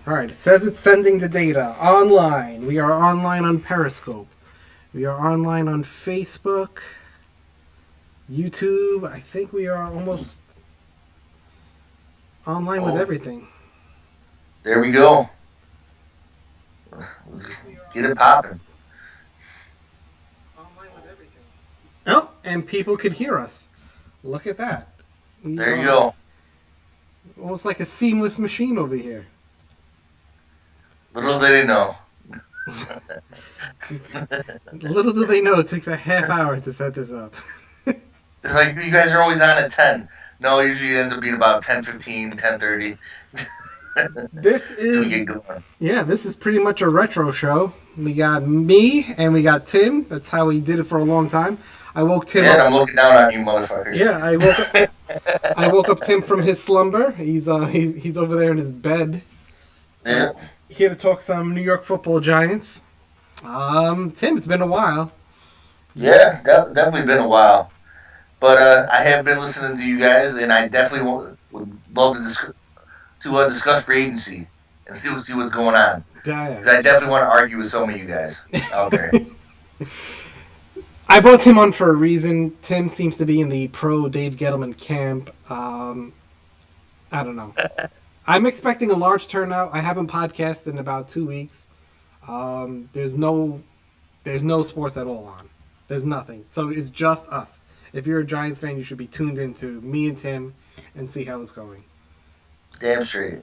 All right, it says it's sending the data online. We are online on Periscope. We are online on Facebook, YouTube. I think we are almost online with everything. There we go. Let's get it popping. Online with everything. Oh, and people could hear us. Look at that. We There you are go. almost like a seamless machine over here. Little did they know. Little do they know it takes a half hour to set this up. They're like, you guys are always on at 10. No, usually it ends up being about 10:15, 10:30. This So we is get going. this is pretty much a retro show. We got me and we got Tim. That's how we did it for a long time. I woke Tim Yeah, and I'm up. looking down on you motherfuckers. Yeah, I woke up Tim from his slumber. He's over there in his bed. Yeah. Here to talk some New York Football Giants. Tim, it's been a while. Yeah, definitely been a while. But I have been listening to you guys, and I definitely would love to discuss free agency and see what's going on. Because I definitely want to argue with some of you guys out there. I brought Tim on for a reason. Tim seems to be in the pro Dave Gettleman camp. I don't know. I'm expecting a large turnout. I haven't podcasted in about 2 weeks. There's no sports at all on. There's nothing. So it's just us. If you're a Giants fan, you should be tuned into me and Tim and see how it's going. Damn straight.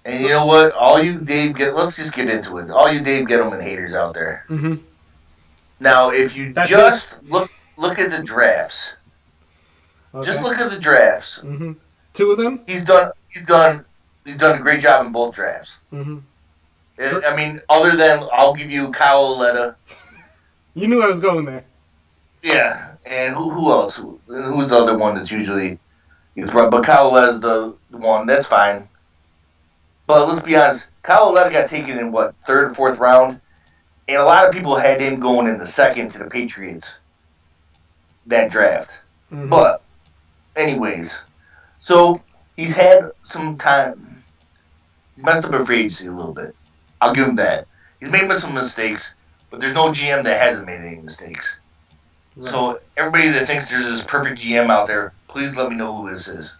And you know what? Let's just get into it. All you Dave Gettleman haters out there. Mm-hmm. Now, if you That's just look at the drafts, Okay. just look at the drafts. Mm-hmm. Two of them. He's done a great job in both drafts. Mm-hmm. I mean, other than I'll give you Kyle Aletta. You knew I was going there. Yeah, and who else? Who's the other one that's usually? But Kyle Aletta's the one. That's fine. But let's be honest. Kyle Aletta got taken in what, third or fourth round, and a lot of people had him going in the second to the Patriots. That draft. Mm-hmm. But anyways, so he's had some time. He's messed up in free agency a little bit. I'll give him that. He's made some mistakes, but there's no GM that hasn't made any mistakes. Right. So everybody that thinks there's this perfect GM out there, please let me know who this is.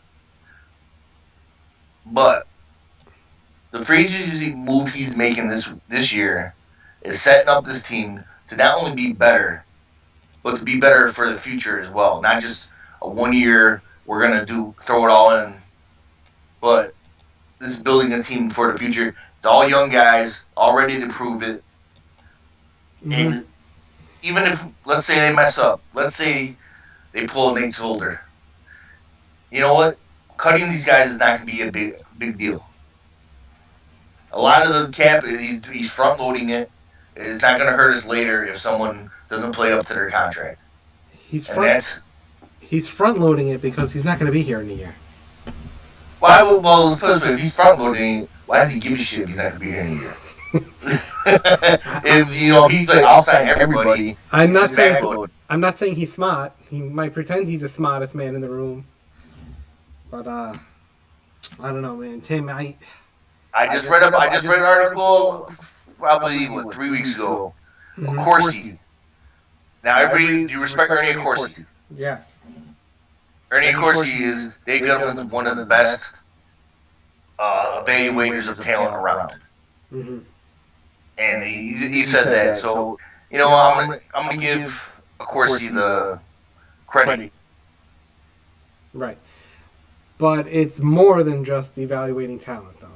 But the free agency move he's making this year is setting up this team to not only be better, but to be better for the future as well. Not just a 1 year, we're going to throw it all in, but this is building a team for the future. It's all young guys, all ready to prove it. Mm-hmm. And even if, let's say they mess up, let's say they pull a Nate Solder, you know what? Cutting these guys is not going to be a big deal. A lot of the cap, he's front loading it. It's not going to hurt us later if someone doesn't play up to their contract. He's front loading it because he's not going to be here in a year. Well, let's put it this way: if he's front loading, why does he give a shit if he's not going to be here in a year? If he's like, I'll sign everybody. I'm not saying he's smart. He might pretend he's the smartest man in the room, but I don't know, man. Tim, I just read an article probably 3 weeks ago. Mm-hmm. Corsi. Now, everybody, do you respect Ernie Corsi? Yes. Ernie Corsi is Dave Gettleman's one of the best evaluators of talent around. Mm-hmm. And he said that. So, I'm gonna give Corsi the credit. Right. But it's more than just evaluating talent, though.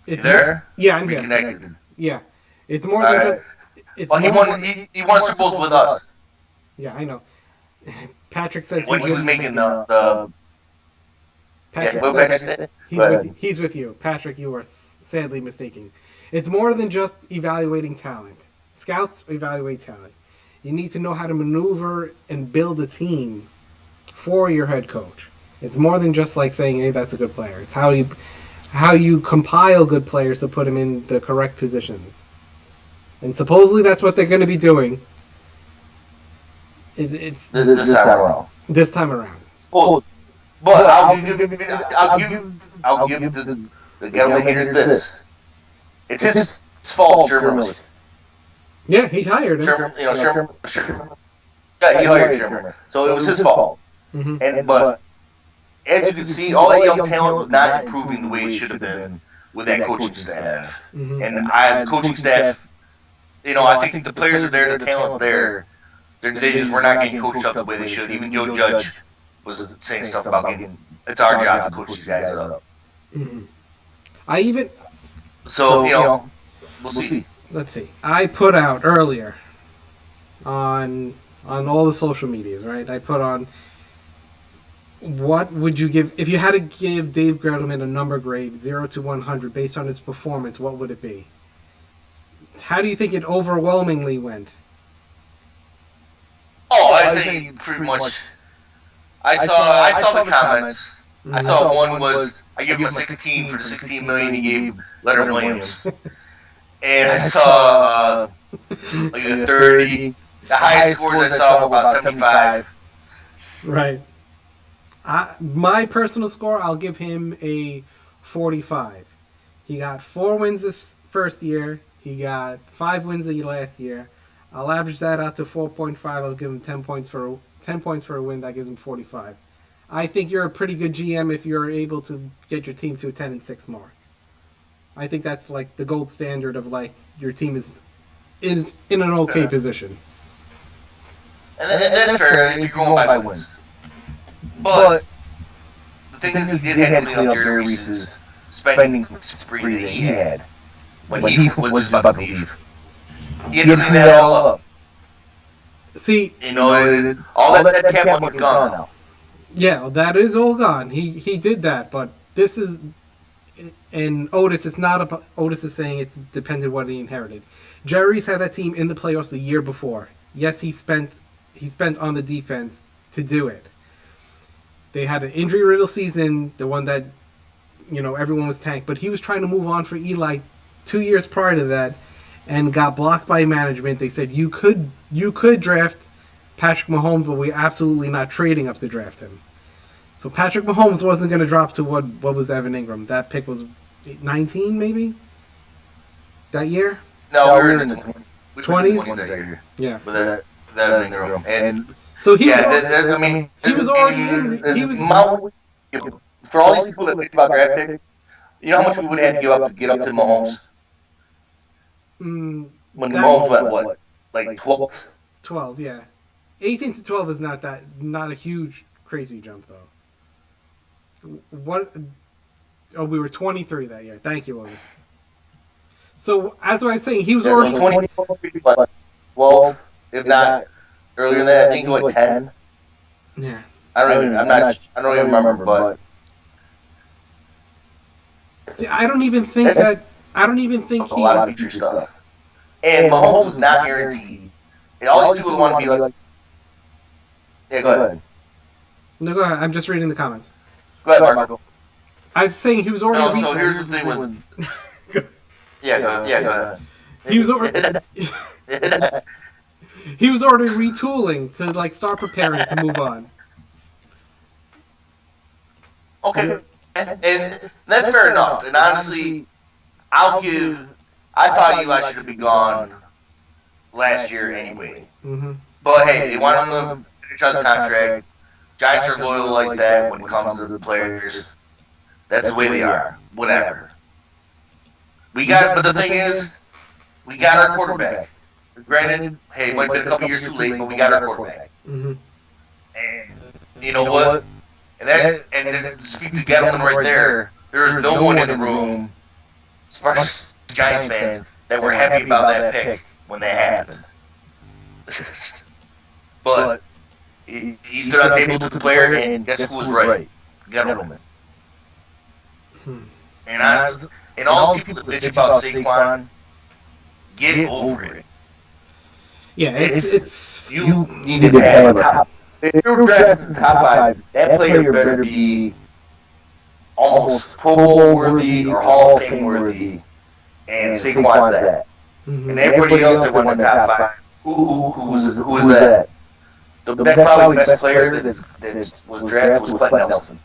It's there? Yeah, I'm here. Connected. Yeah. It's more than just... He won Super Bowls with us. Yeah, I know. Patrick says when he was making the Patrick says he's with you. Patrick, you are sadly mistaken. It's more than just evaluating talent. Scouts evaluate talent. You need to know how to maneuver and build a team for your head coach. It's more than just like saying, hey, that's a good player. It's how you compile good players to put them in the correct positions. And supposedly that's what they're going to be doing. It's this time around. this time around. Well, but I'll give the Gettleman haters this. It's his fault. Shermer was. Yeah, he hired him. Shermer. Yeah, he hired Shermer, so it was his fault. But as you can see, all that young talent was not improving the way it should have been with that coaching staff. And the coaching staff, I think the players are there, the talent's there. They just were not getting coached up the way they should. Even Joe Judge was saying stuff about it's our job to coach these guys up. I even we'll see. Let's see. I put out earlier on all the social medias, right? I put on, what would you give if you had to give Dave Gettleman a number grade 0 to 100 based on his performance? What would it be? How do you think it overwhelmingly went? Oh, I think pretty much. I saw the comments. I saw one was I give him a 16 for the 16 million he gave Leonard Williams, and I saw like a 30. The highest scores I saw were about 75. Right. My personal score, I'll give him a 45. He got 4 wins this first year. He got 5 wins the last year. I'll average that out to 4.5. I'll give him 10 points for a win. That gives him 45. I think you're a pretty good GM if you're able to get your team to a 10-6 mark. I think that's like the gold standard of like your team is in an okay position. And that's fair if you're going by wins. But the thing is, he did have to clean up Jerry Reese's spending spree that he had when he was just about to leave. He had to clean that all up. See, all that cap money was gone now. Yeah, that is all gone. He did that, but this is, and Otis is not a. Otis is saying it's dependent what he inherited. Jerry's had that team in the playoffs the year before. Yes, he spent on the defense to do it. They had an injury-riddled season, the one that, everyone was tanked. But he was trying to move on for Eli 2 years prior to that, and got blocked by management. They said you could draft Patrick Mahomes, but we're absolutely not trading up to draft him. So Patrick Mahomes wasn't going to drop to what was Evan Ingram. That pick was 19 maybe that year. No, we were in the 20s. that year. Yeah. With that Ingram and. So he was already for all these people that think about draft pick, you know how much we would have to give up to get up to Mahomes? When Mahomes went what? Like 12? 12, yeah. 18 to 12 is not a huge crazy jump though. What? Oh, we were 23 that year. Thank you, Otis. So as I was saying, he was already 24, 12, if not. Earlier than that, I think it was 10. Yeah. I don't even remember, but. See, I don't even think he. A lot of future stuff. And Mahomes was not guaranteed. And all these people want to be like. Yeah, go ahead. No, go ahead. I'm just reading the comments. Go ahead, Marco. I was saying he was already. So here's the thing with. Yeah, go ahead. He was already. He was already retooling to start preparing to move on. Okay, and that's fair enough. And honestly, I thought Eli should have been gone last year anyway. Mm-hmm. But hey, they want him to finish out his contract. Giants are loyal like that when it comes to the players. That's the way they are. Whatever. But the thing is, we got our quarterback. Granted, hey, it might have been a couple years too late, but we got our quarterback. Mm-hmm. And you know what? And to speak to Gettleman right there, there's no one in the room, as far as Giants fans, that were happy about that pick when that happened. But he stood on the table to the player, and guess who was right? Gettleman. And all the people that bitch about Saquon, get over it. Yeah, it's you need to have a top. If you're drafting top 5, that player better be almost Pro Bowl worthy or Hall of Fame worthy, and Saquon's that. Mm-hmm. And everybody else that won the top 5, who was that? That's probably the best player that was drafted was Clinton Nelson.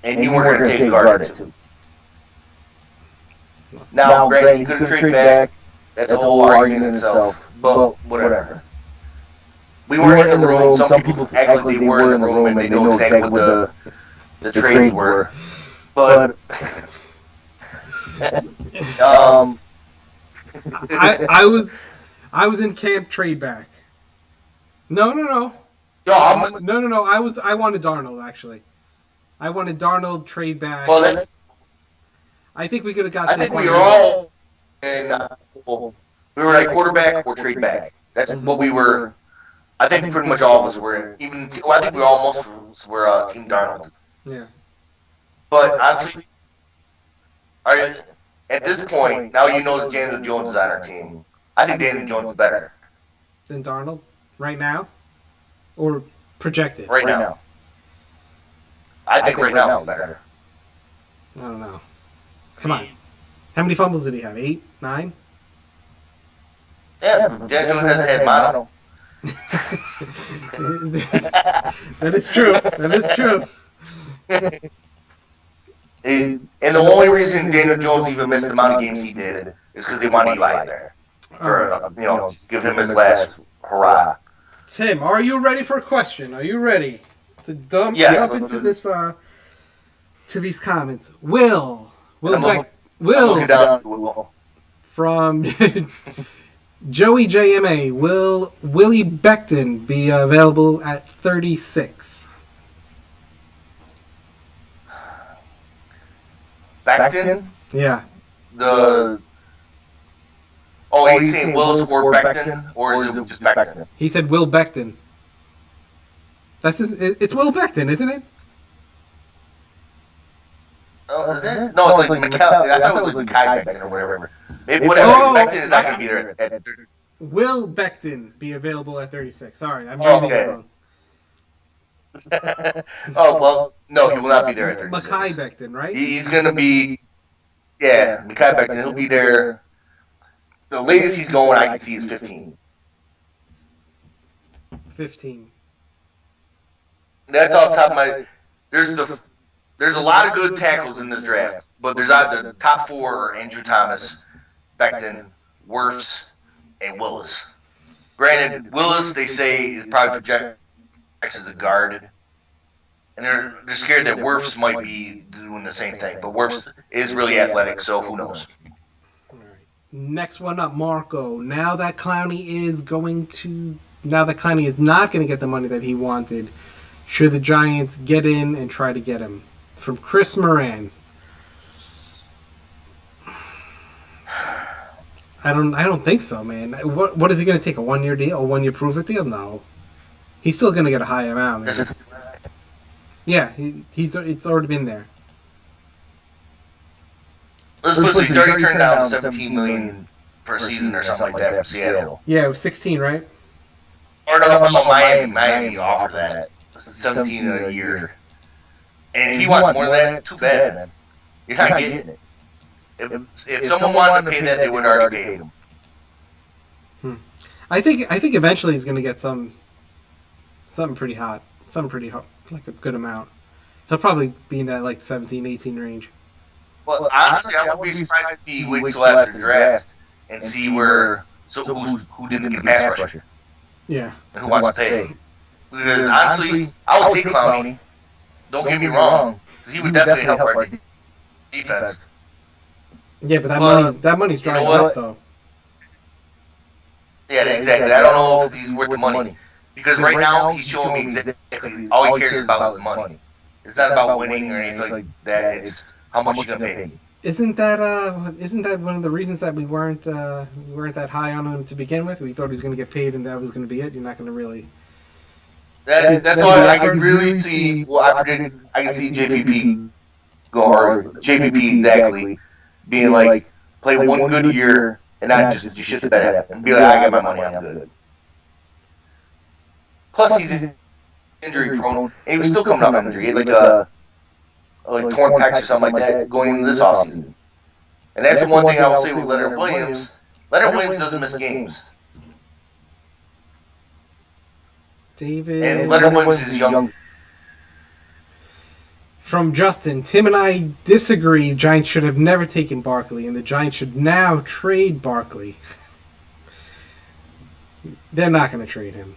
And you weren't going to take a guard at 2. Now, granted, you could have traded back. That's a whole argument in itself. But whatever. We weren't in the room. Some people act like they were in the room and they know exactly what the trades were. But I was in camp trade back. No. No. I wanted Darnold actually. I wanted Darnold trade back. Well, I think we could have got. I think we were all in. We were like quarterback or trade back. That's what we were. I think pretty much all of us were. Even I think we almost were Team Darnold. Yeah. But honestly, at this point, now you know that Daniel Jones is on our team. I think Daniel Jones is better than Darnold right now, or projected. Right now. I think right now is better. I don't know. Come on. How many fumbles did he have? 8, 9? Yeah, Daniel Jones hasn't had mono. That is true. And the only reason Daniel Jones even missed the amount of games he did is because they wanted Eli there. For, give him his last hurrah. Tim, are you ready for a question? Are you ready to jump into this to these comments? Will from Joey JMA, will Willie Becton be available at 36? Becton? Yeah. He's saying Willis or Becton, or is it just Becton? He said Will Becton. It's Will Becton, isn't it? Oh, is it? No, it's like Mikhail. I thought it was like Kai Becton or whatever. Maybe whatever. Becton is not going to be there at 30. Will Becton be available at 36? Sorry, I'm reading it wrong. No, he will not be there at 36. Makai Becton, right? He's going to be, Makai Becton. He'll be there. The latest he's going, I can see, is 15. 15. That's off the top of my. There's a lot of good tackles in this draft, but there's either the top 4 are Andrew Thomas, Becton, Wirfs, and Willis. Granted, Willis they say is probably projected as a guard, and they're scared that Wirfs might be doing the same thing. But Wirfs is really athletic, so who knows? All right. Next one up, Marco. Now that Clowney is not going to get the money that he wanted, should the Giants get in and try to get him? From Chris Moran. I don't think so, man. What is he going to take? A 1-year deal? A 1-year prove-it deal? No. He's still going to get a high amount, man. Yeah, it's already been there. He's already turned down $17 million per season or something like that from Seattle. Yeah, it was 16, right? Or no, Miami offered that. 17 a year. And if he wants more than that, too bad, man. You're not getting it. If someone wanted to pay that, they would have already paid him. I think eventually he's going to get something pretty hot. Like a good amount. He'll probably be in that like 17, 18 range. Well, honestly, I wouldn't be surprised if he waits till after the draft and see who didn't get a pass rusher. Yeah. And who wants to pay. Because honestly, I would take Clowney. Don't get me wrong, because he would definitely help our defense. Yeah, but that money's drying up, though. Yeah, exactly. I don't know if he's worth the money. Because right now, he's showing me exactly all he cares about is money. It's not about winning or anything like that. It's how much you're going to pay. Isn't that one of the reasons that we weren't that high on him to begin with? We thought he was going to get paid and that was going to be it. You're not going to really... That's why I can really see. Well, I can see JPP go hard. JPP exactly being like, play one good year and not just shit the bed and be like, I got my money, I'm good. Plus, he's injury prone, and he was still coming off injury. He had like torn pecs or something like that going into this offseason. And that's the one thing I will say with Leonard Williams. Leonard Williams doesn't miss games. David. And Leonard Williams is young. From Justin, Tim and I disagree. The Giants should have never taken Barkley, and the Giants should now trade Barkley. They're not going to trade him.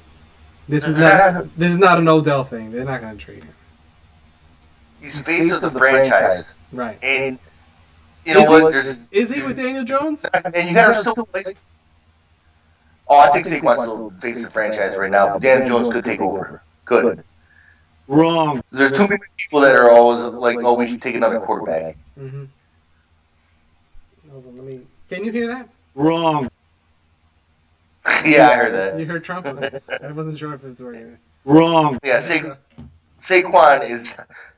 This is not an Odell thing. They're not going to trade him. He's face of the franchise, right? And you know what? Is he with Daniel Jones? And you got to still place. Oh, I think Saquon's still face the franchise right now, but Daniel Jones could take over. Could. Wrong. There's too many people that are always like, "Oh, we should take another quarterback." Mm-hmm. Hold on, Can you hear that? Wrong. Yeah, I heard that. You heard Trump? I wasn't sure if it was working. Wrong. Yeah, Saquon is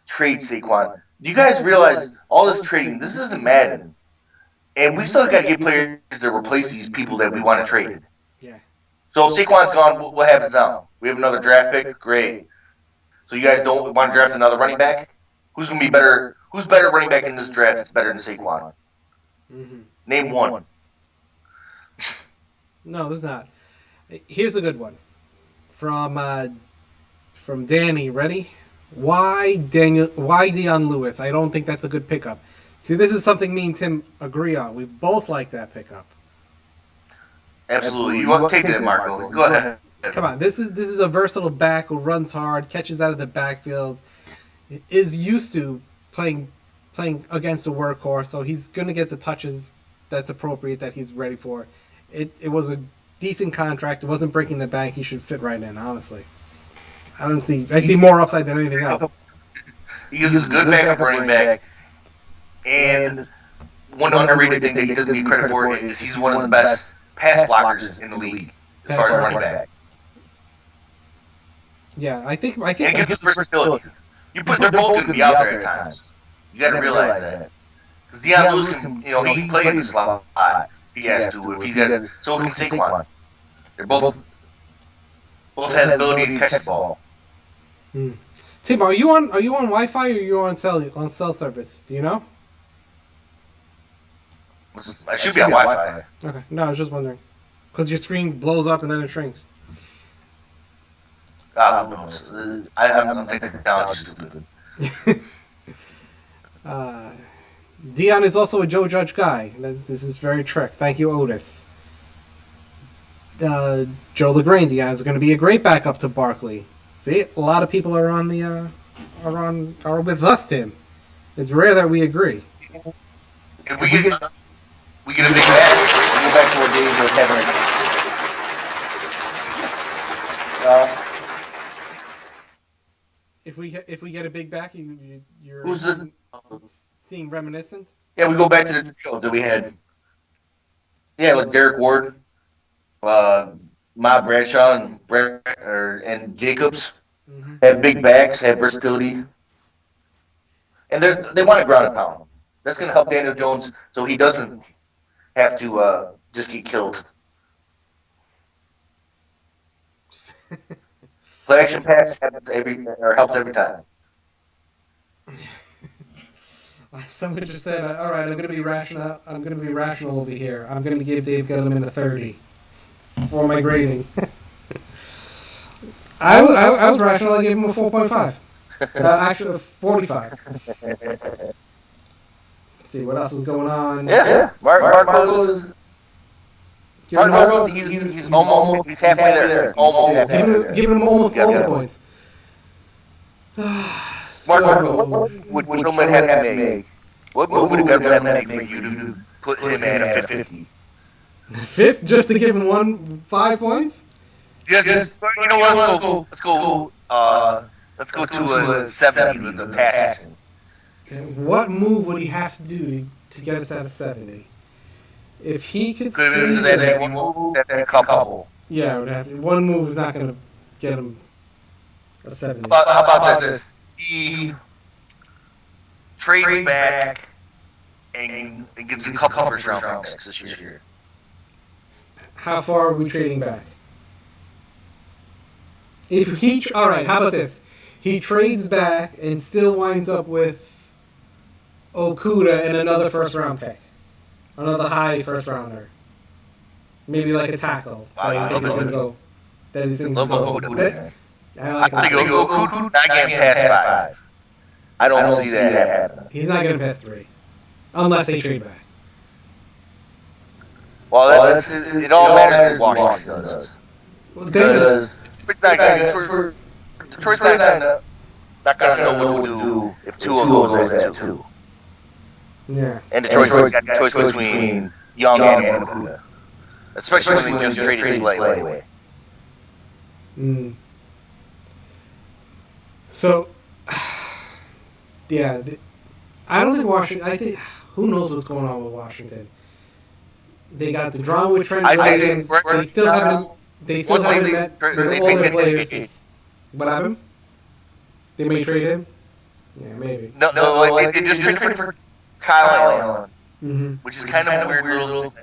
trade Saquon. Do you guys realize all this trading? This isn't Madden, and we still got to get players to replace these people that we want to trade. Yeah. So Saquon's gone. What happens now? We have another draft pick. Great. So you guys don't want to draft another running back? Who's going to be better? Who's better running back in this draft that's better than Saquon? Mm-hmm. Name one. No, there's not. Here's a good one. From Danny. Ready? Why Deion Lewis? I don't think that's a good pickup. See, this is something me and Tim agree on. We both like that pickup. Absolutely. You want to take that, Marco? Go ahead. Come on, this is a versatile back who runs hard, catches out of the backfield, is used to playing against a workhorse, so he's gonna get the touches that's appropriate that he's ready for. It was a decent contract. It wasn't breaking the bank. He should fit right in. Honestly, I see more upside than anything else. He is a good backup running back, and one underrated thing that he doesn't get credit for is he's one of the best pass blockers in the league as far as running back. Yeah, I think. And it gives us versatility. They're both going to be out there at times. You got to realize that. Because Deion Lewis can, he can play in the slot if he has to. If he's got, so can Saquon. They're both have the ability to catch the ball. Tim, are you on Wi-Fi or are you on cell service? Do you know? I should be on Wi-Fi. Okay, no, I was just wondering because your screen blows up and then it shrinks. God knows. I'm technology stupid. Deion is also a Joe Judge guy. This is very trick. Thank you, Otis. Joe LeGrain, Deion is going to be a great backup to Barkley. See, a lot of people are on are with us, Tim. It's rare that we agree. If we get a big match, we go back to what Dave was having. If we get a big back, you're seeing reminiscent. Yeah, we go back to the trio that we had. Yeah, like Derek Ward, Matt Bradshaw, and Jacobs have big backs, have versatility, and they want to ground and pound. That's going to help Daniel Jones so he doesn't have to just get killed. Play action pass helps every time. Someone just said, "All right, I'm going to be rational. I'm going to be rational over here. I'm going to give Dave Gettleman a 30 for my grading." I was rational. I gave him a 4.5. Actually, a 45. Let's see what else is going on. Yeah. Mark Marcos is. He's almost. He's halfway there. Almost. Giving him almost all the points. Mark, what would Gettleman have to make? What move would Gettleman have to make for you to put him at a 50? Fifth, just to give him 5 points? Yeah, you know what? Let's go to a 70 with the passing. What move would he have to do to get us out of 70? If he could squeeze that move, that couple. Yeah, it would have to. One move is not going to get him a 70. How about this? He trades back and gives a couple first round picks this year. How far are we trading back? All right, how about this? He trades back and still winds up with Okuda and another first round pick. Another high first rounder. Maybe like a tackle. That he thinks is going to go. I think Okuda not getting past 5. I don't see that happening. He's not getting past 3. Unless they trade back. Well, it all matters what Washington does. Well, Because Detroit's not going to know what to do if Tua goes at 2. Yeah. And Detroit's got a choice between Young and Okuda. Especially when they just traded Slay away. Mm. So, yeah, I don't think Washington. I think who knows what's going on with Washington. They got the drama with Trent Williams. They still haven't. They still haven't met with all their players. What happened? They may trade him. Yeah, maybe. No, they just traded for Kyle Allen, which is kind of a weird little.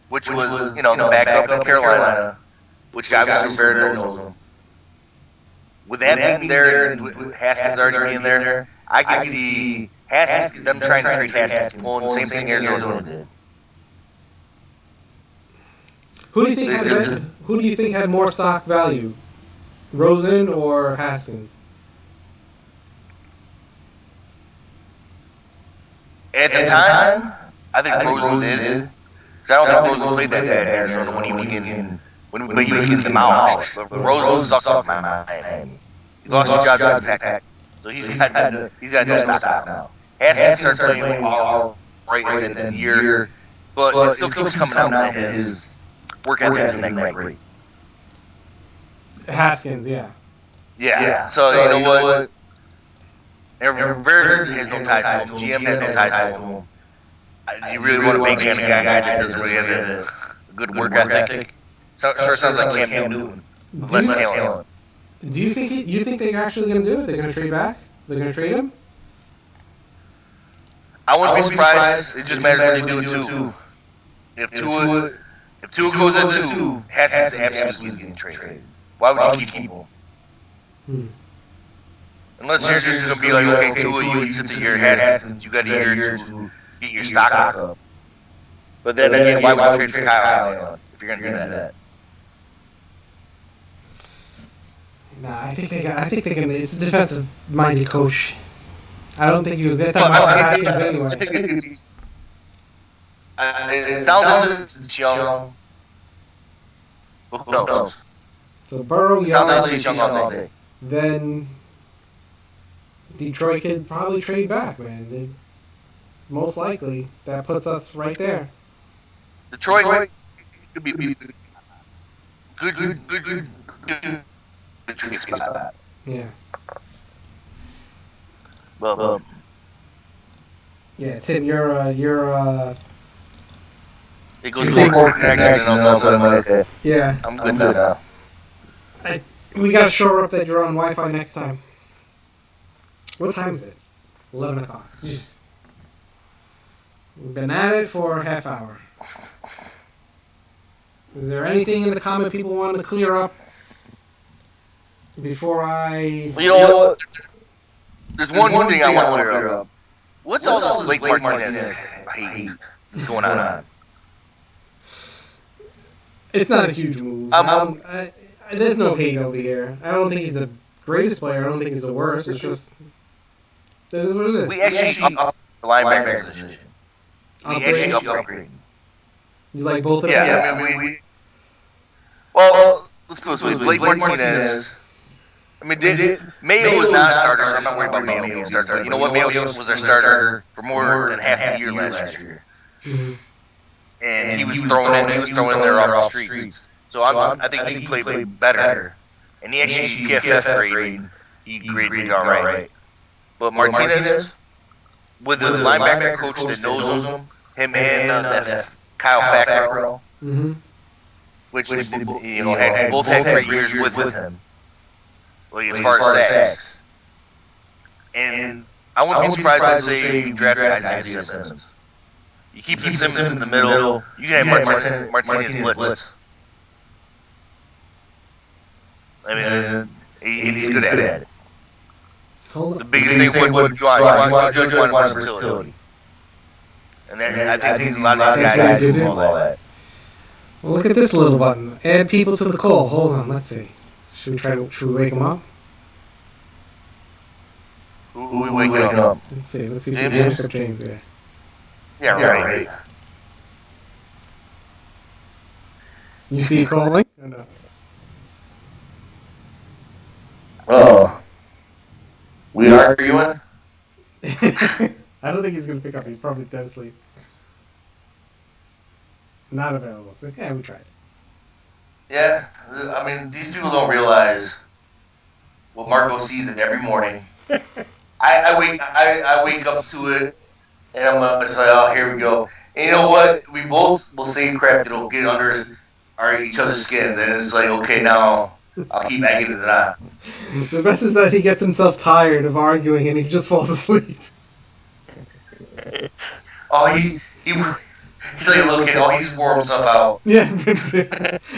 Which was, the backup in Carolina, which obviously Barrett knows him. With that being there and Haskins already being there, I can see Haskins, them trying to trade Haskins, pulling the same thing Arizona did. Who do you think had more stock value, Rosen or Haskins? At the time, I think Rosen did. I don't think Rosen played that bad in Arizona when he was getting demolished. But Rosen sucked my mind. He lost his job to the Pack, so he's got no stock now. Haskins started playing all right in the year, but it still keeps coming out that his work ethic isn't that great. Haskins, yeah. Yeah. So you know what? Barrett has no ties to him. GM has no ties to him. You really want to make him a guy that doesn't really have a good work ethic? Sure sounds like Cam Newton. Less talent. Do you think they're actually going to do it? They're going to trade back? They're going to trade him? I wouldn't be surprised. It just matters what they do too. If Tua goes at 2, Haskins is absolutely getting traded. Why would you keep him? Unless you're just going to be like, okay, Tua, you sit the year, Haskins, you got a year to get your stock up. But then again, why would you trade for Kyle Allen if you're going to do that? Nah, I think they're gonna. It's a defensive-minded coach. I don't think you get that much Haskins anyway. It sounds like it's young. Who knows? So Burrow, Sounds like it's young all day. Then Detroit could probably trade back, man. Most likely, that puts us right there. Detroit could be good trade spot. Yeah. Well, yeah, Tim, you're it goes to more connection and all that. I'm like, okay. Yeah. I'm good now. We gotta shore up that you're on Wi-Fi next time. What time is it? 11 o'clock. Jeez. We've been at it for a half hour. Is there anything in the comment people want to clear up before I... You know what? There's one thing I want to clear up. What's all this Blake Martinez hate that's going on? It's not a huge move. There's no hate over here. I don't think he's the greatest player. I don't think he's the worst. It's just... That is what it is. We actually up the linebacker position. We actually upgraded. You like both of them? Yeah, I mean, well, let's put it this way. Blake Martinez... I mean, Mayo was not a starter, so I'm not worried about Mayo being a starter. But you know what? Mayo was our starter for more than half the year last year. Mm-hmm. And he was throwing in there off the streets. So I think he can play better. And he actually PFF grade, he graded all right. But Martinez, with the linebacker coach that knows him and that Kyle Fackrell, which had both had great years with him. Like as far as sacks. And I wouldn't be surprised to say you drafted Isaiah Simmons. You keep the Simmons in the middle, you can have Martinez blitz. I mean, he's good at it. The biggest thing would you want versatility. And then I think a lot of these guys do all that. Well, look at this little button. Add people to the call. Hold on, let's see. Should we wake them up? Who we waking up? Let's see if we can wake up James. Yeah, right. You see it calling? Or no? Oh, we arguing? I don't think he's gonna pick up. He's probably dead asleep. Not available. So yeah, we tried. Yeah, I mean, these people don't realize what Marco sees it every morning. I wake up to it, and I'm just like, oh, here we go. And you know what? We both will say crap that'll get under each other's skin. Then it's like, okay, now I'll keep egging it on. The best is that he gets himself tired of arguing and he just falls asleep. Oh, he's like a little kid. Oh, he's wore himself out. Yeah,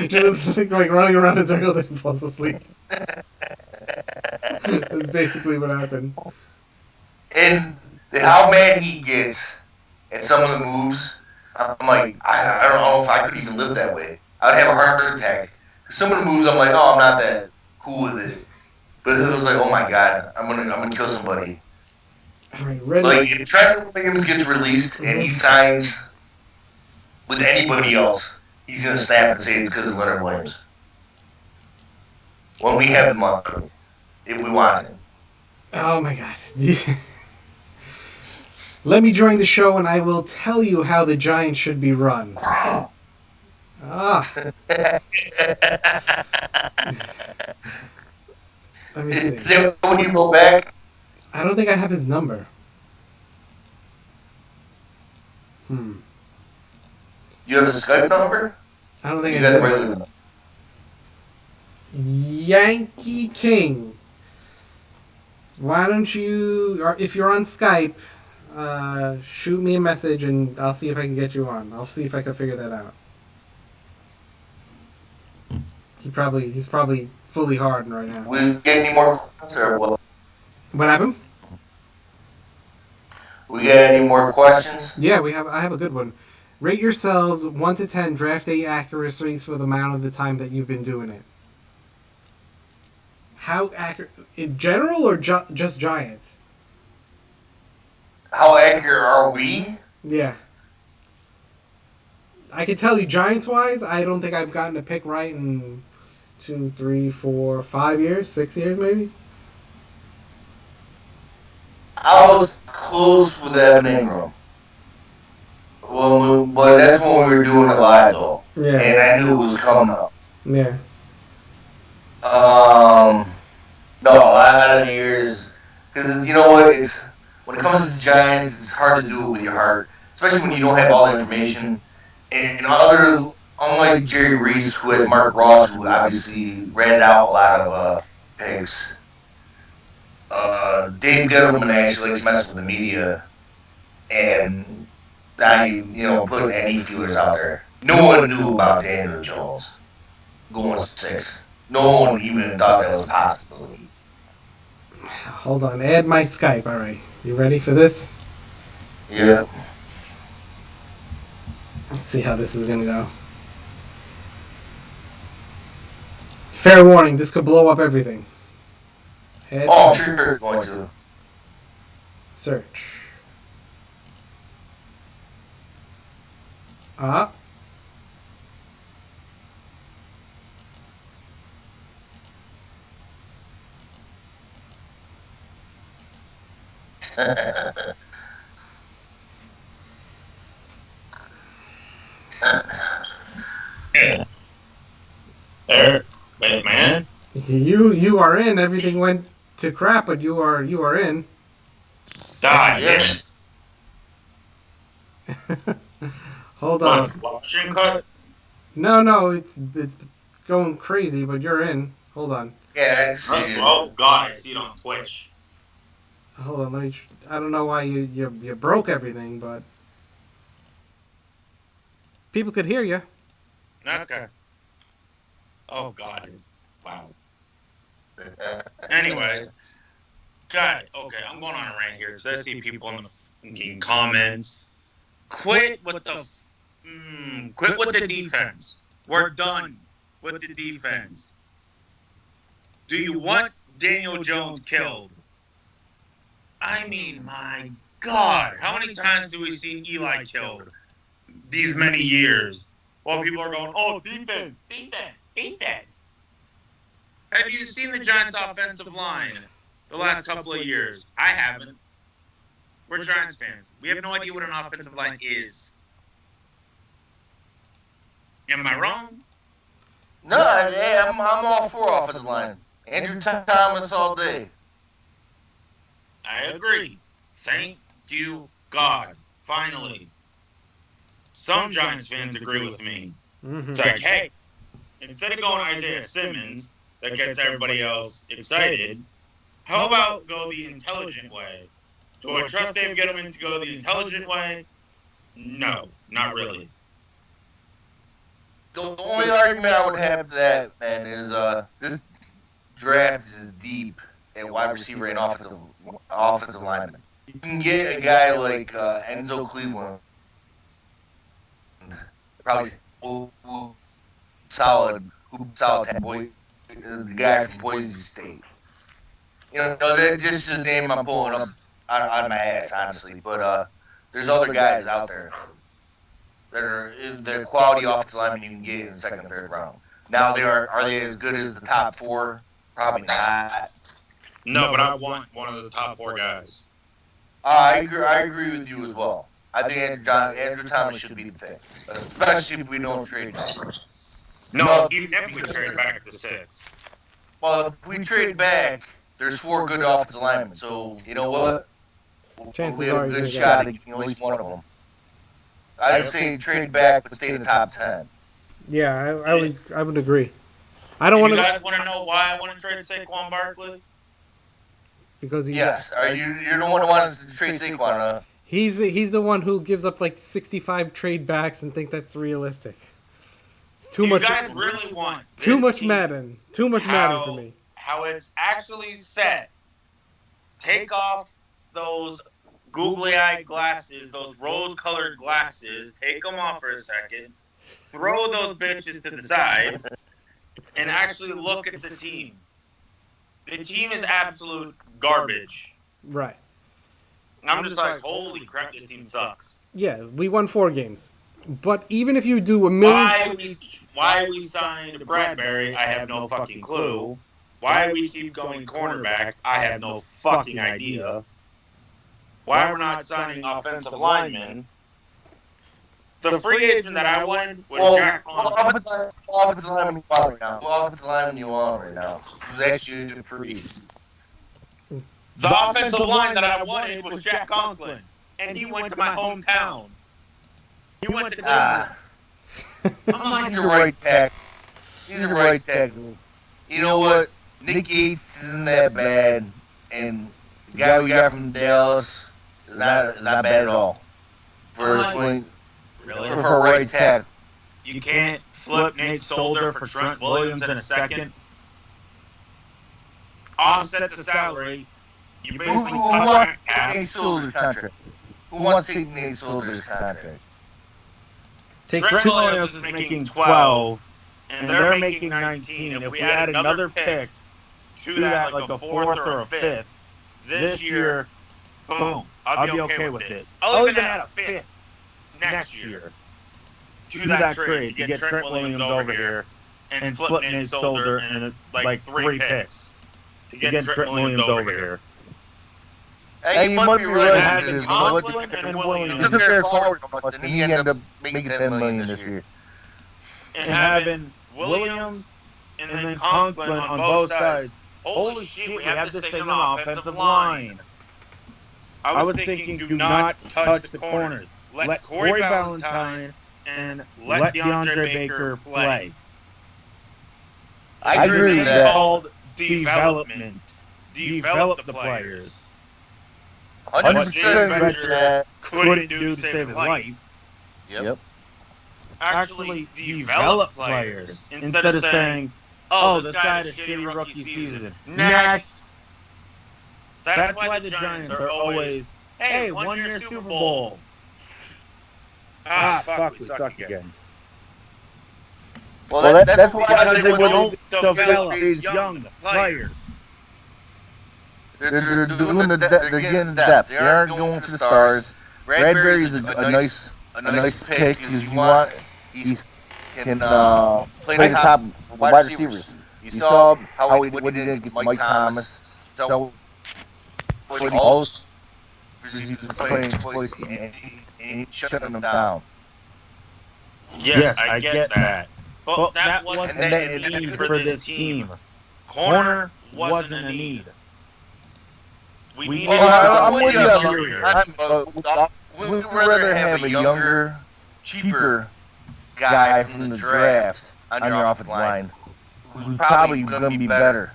just like running around in circles and he falls asleep. That's basically what happened. And how mad he gets at some of the moves, I'm like, I don't know if I could even live that way. I'd have a heart attack. Some of the moves, I'm like, oh, I'm not that cool with it. But it was like, oh my god, I'm gonna kill somebody. All right, ready? Like if Trent Williams gets released and he signs with anybody else, he's gonna snap and say it's because of Leonard Williams. When we have the money, if we want it. Oh my god. Let me join the show and I will tell you how the Giants should be run. Let me see. Is that when you go back? I don't think I have his number. You have a Skype number? I don't think You I got a do. regular number. Yankee King. Why don't you, or if you're on Skype, shoot me a message and I'll see if I can get you on. I'll see if I can figure that out. He's probably fully hard right now. We get any more questions or what? What happened? We got any more questions? Yeah, I have a good one. Rate yourselves 1 to 10 draft day accuracies for the amount of the time that you've been doing it. How accurate in general or just Giants? How accurate are we? Yeah. I can tell you, Giants wise, I don't think I've gotten a pick right in 2, 3, 4, 5 years, 6 years maybe. I was close with Evan Ingram. But that's when we were doing it live though. Yeah. And I knew it was coming up. Yeah. No, out of the years, because you know what? It's when it comes to the Giants, it's hard to do it with your heart, especially when you don't have all the information. And unlike Jerry Reese, who had Mark Ross, who obviously ran out a lot of picks. Dave Gettleman actually likes messing with the media, and now you put any feelers out there. No one knew about Daniel Jones going 6. No one even thought that was a possibility. Hold on, add my Skype. All right, you ready for this? Yeah. Let's see how this is gonna go. Fair warning, this could blow up everything. Add I'm sure it's going to. Search. Ah. There, wait, man. You are in. Everything went to crap, but you are in. God damn it. Hold on. Option cut? No, it's going crazy, but you're in. Hold on. Yeah, I see it. Oh God, I see it on Twitch. Hold on, let me. I don't know why you broke everything, but people could hear you. Okay. Oh God. Wow. Anyway. God, okay, I'm going on a rant here because I see people in the fucking comments. Quit with the defense. We're done with the defense. Do you want Daniel Jones killed? I mean, my God, how many times do we see Eli killed these many years? While people are going, oh, defense, defense, defense. Have you seen the Giants' offensive line the last couple of years? I haven't. We're Giants fans. We have no idea what an offensive line is. Am I wrong? No, I'm all for offensive line. Andrew Thomas all day. I agree. Thank you, God. Finally. Some Giants fans agree with me. Mm-hmm. It's like, hey, instead of going Isaiah Simmons, that gets everybody else excited, how about go the intelligent way? Do I trust Dave Gettleman to go the intelligent way? No, not really. The only argument I would have to that, man, is this draft is deep at wide receiver and offensive lineman. You can get a guy like Enzo Cleveland, probably solid 10 boy, the guy from Boise State. You know, that's just the name I'm pulling up out of my ass, honestly. But there's other guys out there that are the quality offensive linemen you can get in the second and third round. Now are they as good as the top 4? Probably not. No, but I want one of the top 4 guys. I agree with you as well. I think Andrew Thomas should be the pick, especially if we don't trade back. No, even if we trade back to 6. Well, if we trade back, there's 4 good offensive linemen. So you know what? Chances we have are a you're good gonna shot at getting at least one of them. I'd say trade back, but stay in the top 10. Yeah, I would agree. I don't want You to guys want to know why I want to trade Saquon Barkley? because Yes, you're the one who wants to trade Saquon, huh? he's the one who gives up like 65 trade backs and think that's realistic. It's too much. You guys really want Too this much team, Madden. Too much Madden for me. How it's actually set. Take off those googly-eyed glasses, those rose-colored glasses. Take them off for a second. Throw those bitches to the side, and actually look at the team. The team is absolute garbage. Right. I'm just like, holy crap, this team sucks. Yeah, we won 4 games. But even if you do a million... Why we signed Bradbury, I have no fucking clue. Why we keep going cornerback, I have no fucking idea. Why we're not signing offensive linemen. The free agent that I wanted was Jack Conklin. Offensive lineman you want right now. Offensive lineman you want right now. Who's actually free. The offensive line that I wanted was Jack Conklin. And he went to my hometown. He went to Cleveland. He's a right tackle. He's a right tackle. You know what? Nick Gates isn't that bad, and the guy we got from Dallas is not bad at all. For a right tackle. You can't flip Nate Solder for Trent Williams in a second. Offset the salary. You basically cut half. Nate Solder's contract? Who wants to take Nate Solder's contract? Trent Williams is making 12, and they're making 19. If we add another pick to that, like a 4th or a 5th, this year, boom, I'll be okay with it. I'll even add a 5th next year to that trade to get Trent Williams over here and flip Nate Solder and like 3 picks to get Trent Williams over here. Hey, you might be right. Having Conklin and Williams. He's a fair forward, but then he ended up making $10 million this year. And having Williams and then Conklin on both sides. Holy shit, we have this thing on the offensive line. I was thinking, do not touch the corners. Let Corey Valentine and let DeAndre Baker play. I agree with that. It's called development. Develop the players. 100% couldn't do to save his life. Yep. Actually develop players instead of saying, oh, this guy had a shitty rookie season. Next. That's why the Giants are always, hey, 1-year Super Bowl. Fuck, we suck again. Well, that's why they don't develop young players. They're doing they're getting depth. They aren't going for the stars. Bradbury's a nice pick because you want he can play the top wide receivers. You saw what he did against Mike Thomas. So all receivers playing twice and shutting them down. Yes, I get that. But that wasn't a need for this team. Corner wasn't a need. We needed I'm with you. interior. We'd rather have a younger, cheaper guy from the draft on your offensive line who's probably going to be better.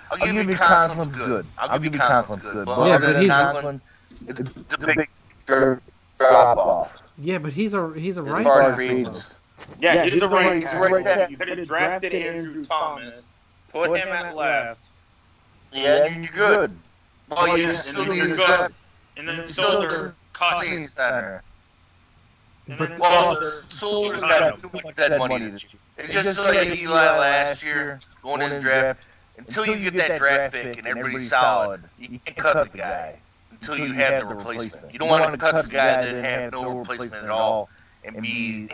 I'll give you Conklin's good. I'll give you Conklin's good. But other than Conklin, it's a big drop off. Yeah, but he's a right tackle. Yeah, he's a right tackle. You could have drafted Andrew Thomas, put him at left. Yeah, you're good. Well, you still need a center. And then Solder cut his center. And then Solder's got too much dead money this year. It's just like Eli last year, going in the draft. Until you get that draft pick and everybody's solid, you can't cut the guy until you have the replacement. You don't want to cut the guy that have no replacement at all and be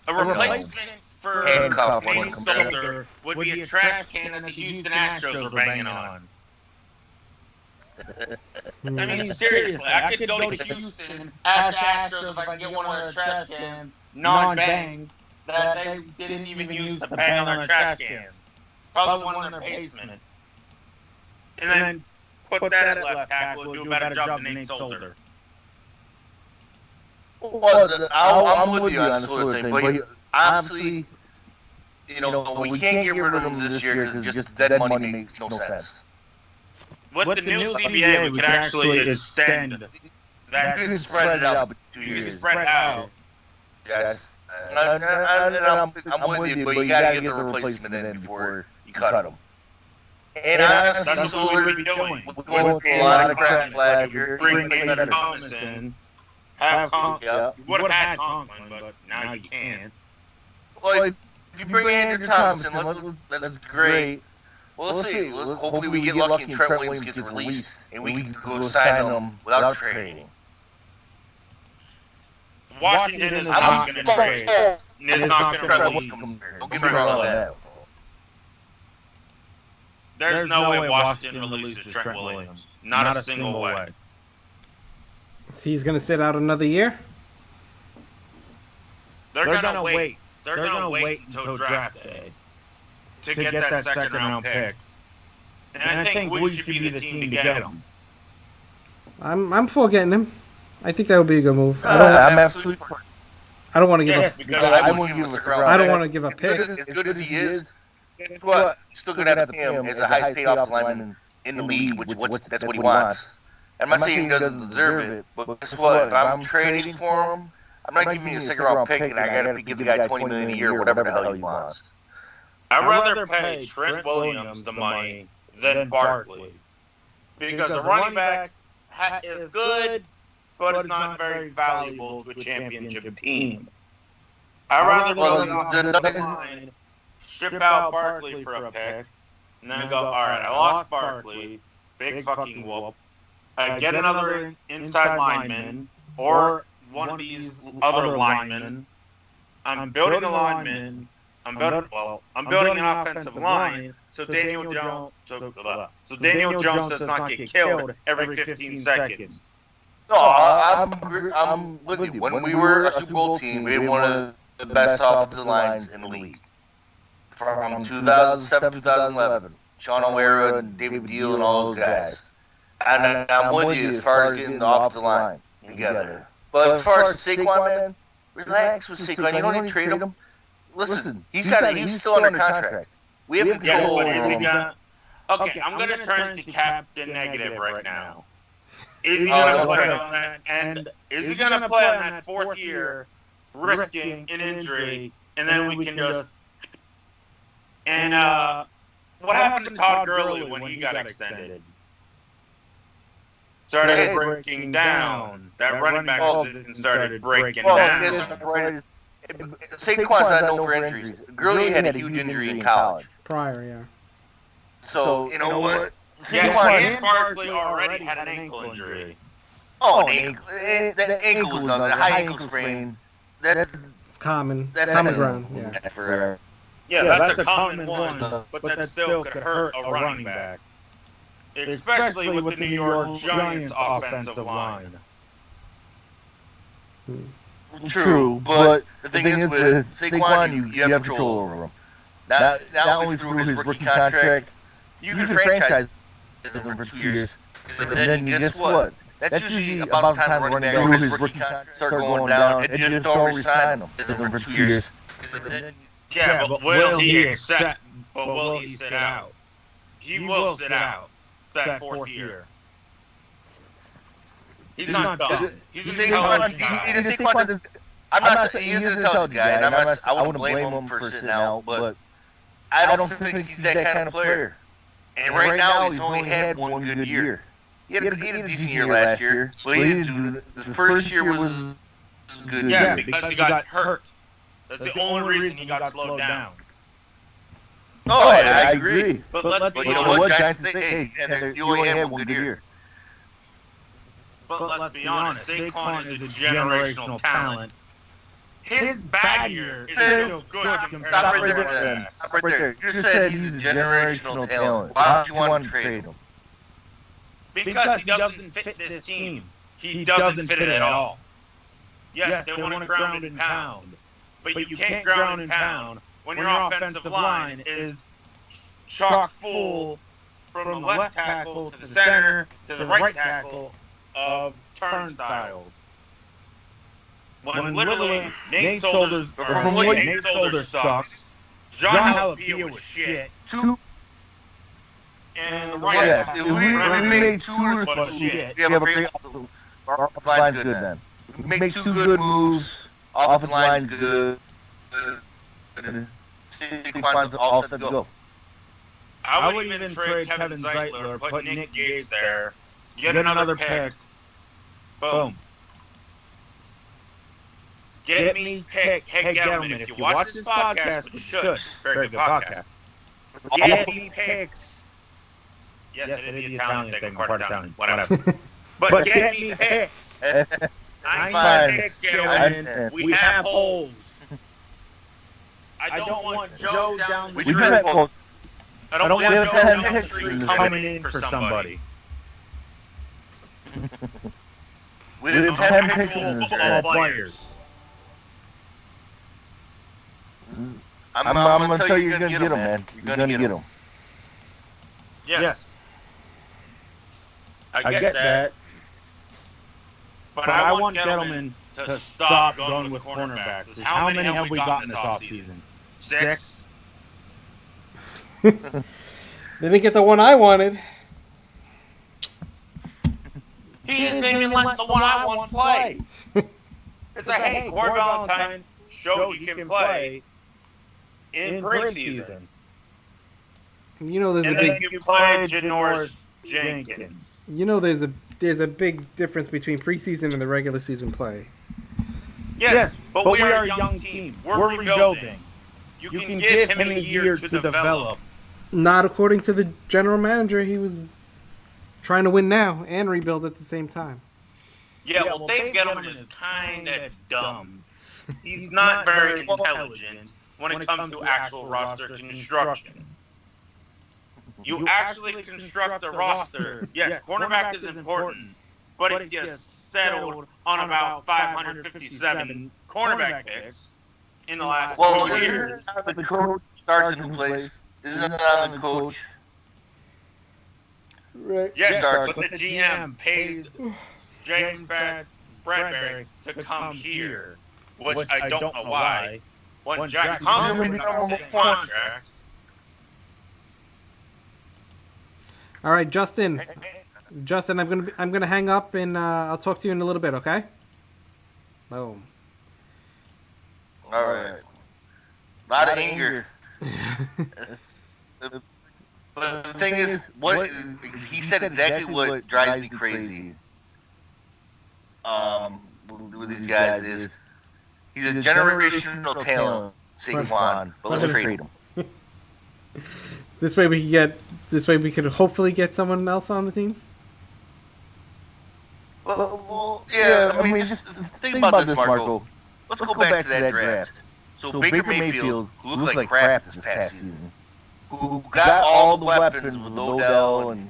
a replacement for Nate Solder would be a trash can that the Houston Astros are banging on. I mean, seriously, I could go to Houston, ask the Astros if I can get one of their trash cans, non-bang, that they didn't even use to bang on their trash cans. Probably one in their basement. And then put that at left tackle and do a better job than Nate Solder. Well, I'm with you on the Solder thing, but honestly, we can't get rid of him this year because just dead money makes no sense. With the new CBA, we could actually extend that. You can spread it out. You can spread it out. Yes. I'm with you, but you got to get the replacement in before you cut him. And honestly, that's what we would be doing. We're going through a lot of crap last year. Bring Andrew Thomas in. Have Conklin. You would have had Conklin, but now you can't. Well, if you bring Andrew Thomas in, that's great. Well, let's see. Hopefully we get lucky and Trent Williams gets released and we can go sign him without trading. Washington is not going to trade. Is not going to release. Don't get me wrong on that. There's no way Washington releases Trent Williams. Not a single way. So he's going to sit out another year? They're going to wait. They're going to wait until draft day to get that second round pick. And I think we should be the team to get him. I'm for getting him. I think that would be a good move. I'm absolutely. I don't want to give I don't want to give a pick. As good as he is, guess what? You're still going to have to pay him as the highest paid offensive lineman in the league, that's what he wants. I'm not saying he doesn't deserve it, but guess what? If I'm trading for him, I'm not giving you a second round pick, and I got to give the guy $20 million a year, whatever the hell he wants. I'd rather pay Trent Williams the money than Barkley, because a running back is good, but it's not very valuable to a championship team. I'd rather go down the line, ship out Barkley for a pick, and then go, all right, I lost Barkley, big fucking whoop. I get another inside lineman or one of these other linemen. I'm building a lineman. I'm building an offensive line so Daniel Jones does not get killed every 15 seconds. No, I'm with you. When we were a Super Bowl team, we had one of the best offensive lines in the league. From 2007 to 2011. Sean O'Hara and David Deal and all those guys. And I'm with you as far as getting the offensive line together. But as far as Saquon, man, relax with Saquon. You don't need to trade him. Listen, he's still under contract. We have control over him. Okay, I'm going to turn to Captain Negative right now. Is he going to play on that? And is he going to play on that fourth year, risking an injury, and then we can just... And what happened to Todd Gurley when he got extended? Started breaking down. That running back position started breaking down. Saquon's not known for injuries. Gurley had a huge injury in college. Prior, yeah. So you know what? Yeah, Saquon. and Barkley already had an ankle injury. Oh, an ankle. That ankle was nothing. A high ankle sprain. That's It's common. that's Common ground. Yeah. forever. Yeah, that's a common one, but that still could hurt a running back, especially with the New York Giants' offensive line. True, but the thing is with Saquon, you have control over him. Not only through his rookie contract, you can franchise him for 2 years. And then guess what? That's usually about the time the running back through his rookie contract start going down, and just don't resign him for 2 years. Yeah, but will he accept? But will he sit out? He will sit out that 4th year. He's not dumb. He's an intelligent guy. I'm not saying he's an intelligent guy, and I wouldn't blame him for sitting out, but I don't think he's that kind of player. And right now, he's only had one good year. He had a decent year last year, but the first year was good. Yeah, because he got hurt. That's the only reason he got slowed down. Oh, I agree. But let's be you know honest. what, Giants? You only had one good year. But let's be honest. Saquon is a generational talent. His bad year is still good compared to Stop the right there, running then. backs. Stop right there. You said he's a generational talent. Why would you want to trade him? Because he doesn't fit this team. He doesn't fit it at all. Yes, they want to ground and pound. But you can't ground and pound when your offensive line is chock full from the left tackle to the center to the right tackle of turnstiles. When literally Nate Solder sucks, John Halapia was shit, and the right tackle we made two was shit. Yeah, but our line's good then. We make 2 good moves. Offensive line's good. Saquon's all set to go. I would even trade Kevin Zeitler, put Nick Gates there, get another pick. Boom. Get me pick. Hey, Gettleman, if you watch this podcast, which you should, very good podcast, get me picks. Yes, I did the Italian thing, part Italian, whatever. But get me picks. I need picks, Gettleman. We have holes. I don't want Joe down the street. I don't want Joe down the street coming in for somebody. We have 10 picks in football players. I'm going to tell you, you're going to get them, man. You're going to get them. Yes. I get that. But I want Gettleman to stop going with cornerbacks. How many have we gotten this offseason? 6? Didn't get the one I wanted. He isn't even letting the one I want play. It's like, hey, Corey Valentine showed he can play in preseason. You know there's and a then big. you play Janoris Jenkins. You know there's a big difference between preseason and the regular season play. Yes, but we are a young team. We're rebuilding. You can give him a year to develop. Not according to the general manager. He was trying to win now and rebuild at the same time. Yeah, well, Dave Gettleman is kind of dumb. He's not very intelligent when it comes to actual roster construction. You actually construct a roster. Yes, cornerback is important, but if you settled on about 557 cornerback picks in the last 4 years. The coach starts in place. Isn't it on the coach? Right. Yes, but the GM paid James Bradbury to come here, which I don't know why. When Jack Conklin got the same contract. All right, Justin. Justin, I'm gonna hang up and I'll talk to you in a little bit. Okay. Boom. All right. A lot of anger. But the thing is, what he said exactly what drives me crazy. With these guys is he's a generational talent, Saquon, but let's trade him. This way we could hopefully get someone else on the team. Well, yeah. I mean, just think about this, Marco. Let's go back to that draft. So Baker Mayfield, who looked like crap this past season, who got all the weapons with Odell and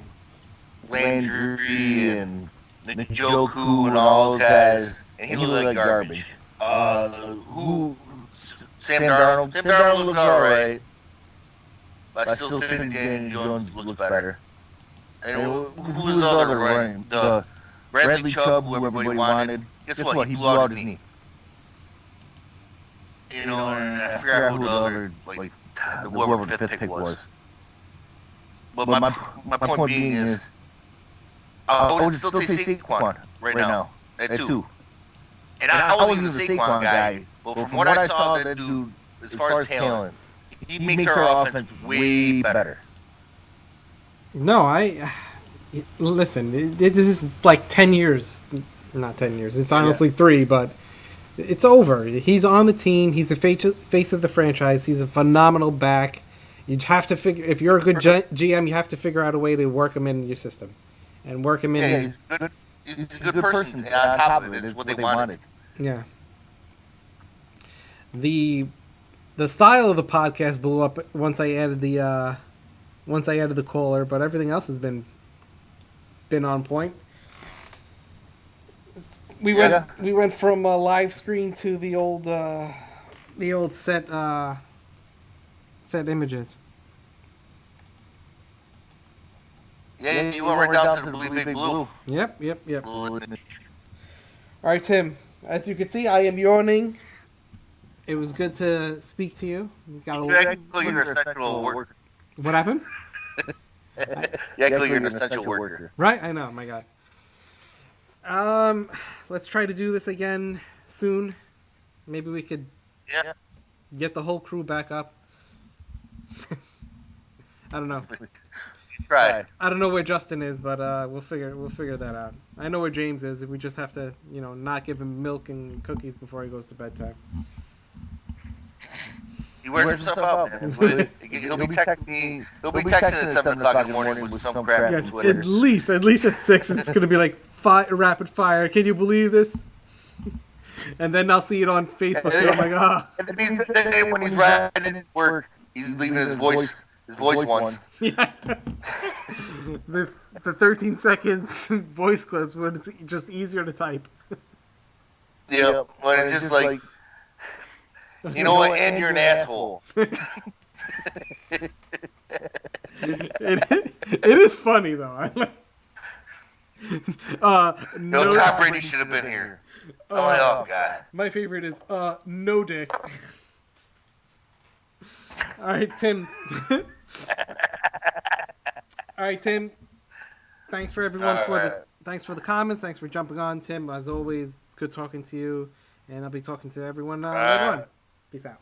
Landry and Njoku and all those guys, and he looked like garbage. Who? Sam Darnold. Sam Darnold looks all right, but I still think Daniel Jones looks better. And who was the other running? The Bradley Chubb, who everybody wanted. Guess what? He blew out his knee. And I forgot who the other, whoever the fifth pick was. But my point being is, I would still take Saquon right now at 2. And I wasn't even a Saquon guy, but from what I saw that dude, as far as talent, he makes our offense way better. No, listen. This is like 10 years, not 10 years. It's honestly 3, but it's over. He's on the team. He's the face of the franchise. He's a phenomenal back. You have to figure, if you're a good GM, you have to figure out a way to work him in your system, and work him in. He's a good person, and on top of it, it's what they wanted. Yeah. The style of the podcast blew up once I added the caller, but everything else has been on point. We went from a live screen to the old set images. Yeah, you went right down to the Bleedbigblue. Yep. All right, Tim. As you can see, I am yawning. It was good to speak to you. You're an essential worker. What happened? You're an essential worker. Right? I know. My God. Let's try to do this again soon. Maybe we could get the whole crew back up. I don't know. Right. I don't know where Justin is, but we'll figure that out. I know where James is. We just have to, not give him milk and cookies before he goes to bedtime. He wears himself out, man. He'll be texting me. He'll be texting at 7 o'clock in the morning with some crap. Yes, at least at 6. It's gonna be like rapid fire. Can you believe this? And then I'll see it on Facebook too. I'm like, And when he's riding to work, he's leaving his voice once. Yeah. the 13 seconds voice clips when it's just easier to type. Yeah, when it's just like, you know what, and you're an asshole. It is funny though. Tom Brady should have been here. Oh God. My favorite is no dick. All right, Tim. All right, Tim. Thanks for everyone thanks for the comments. Thanks for jumping on, Tim. As always, good talking to you, and I'll be talking to everyone later on. Peace out.